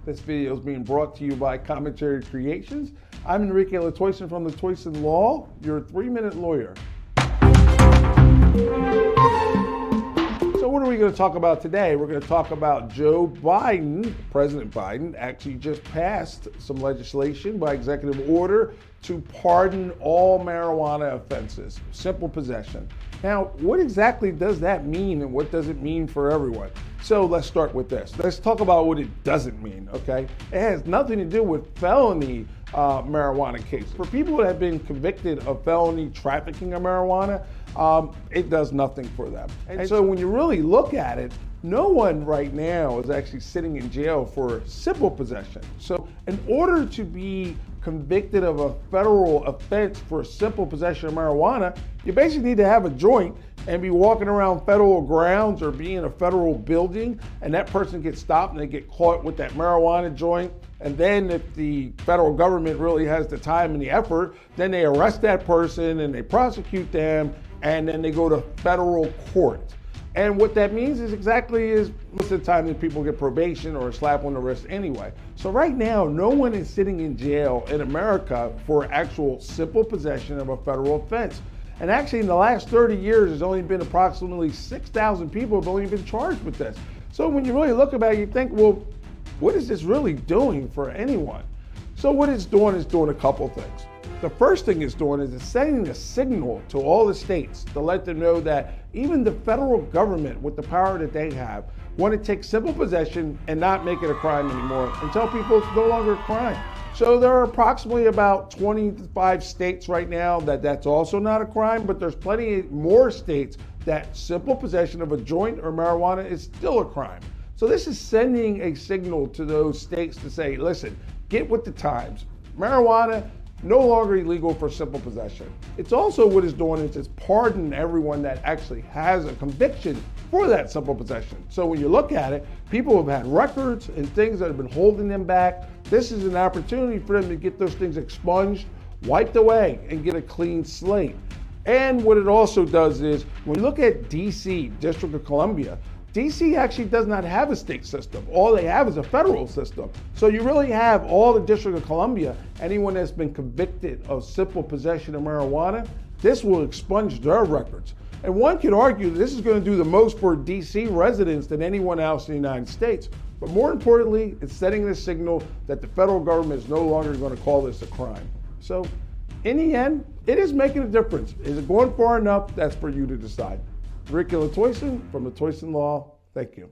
This video is being brought to you by Commentary Creations. I'm Enrique Latoison from Latoison Law, your 3-minute lawyer. So what are we going to talk about today? We're going to talk about Joe Biden. President Biden actually just passed some legislation by executive order to pardon all marijuana offenses, simple possession. Now, what exactly does that mean, and what does it mean for everyone? So let's start with this. Let's talk about what it doesn't mean, okay? It has nothing to do with felony marijuana cases. For people that have been convicted of felony trafficking of marijuana, it does nothing for them. And so when you really look at it, no one right now is actually sitting in jail for simple possession. So in order to be convicted of a federal offense for simple possession of marijuana, you basically need to have a joint and be walking around federal grounds or be in a federal building, and that person gets stopped and they get caught with that marijuana joint. And then if the federal government really has the time and the effort, then they arrest that person and they prosecute them, and then they go to federal court. And what that means is most of the time that people get probation or a slap on the wrist anyway. So right now, no one is sitting in jail in America for actual simple possession of a federal offense. And actually in the last 30 years, there's only been approximately 6,000 people who have only been charged with this. So when you really look about it, you think, well, what is this really doing for anyone? So what it's doing is doing a couple things. The first thing it's doing is it's sending a signal to all the states to let them know that even the federal government, with the power that they have, want to take simple possession and not make it a crime anymore and tell people it's no longer a crime. So there are approximately about 25 states right now that's also not a crime, but there's plenty more states that simple possession of a joint or marijuana is still a crime. So this is sending a signal to those states to say, listen, get with the times. Marijuana, no longer illegal for simple possession. It's also what it's doing is it's pardoning everyone that actually has a conviction for that simple possession. So when you look at it, people have had records and things that have been holding them back. This is an opportunity for them to get those things expunged, wiped away, and get a clean slate. And what it also does is, when you look at DC, District of Columbia, DC actually does not have a state system. All they have is a federal system. So you really have all the District of Columbia, anyone that's been convicted of simple possession of marijuana, this will expunge their records. And one could argue that this is going to do the most for DC residents than anyone else in the United States. But more importantly, it's setting the signal that the federal government is no longer going to call this a crime. So in the end, it is making a difference. Is it going far enough? That's for you to decide. Enrique Latoison from Latoison Law. Thank you.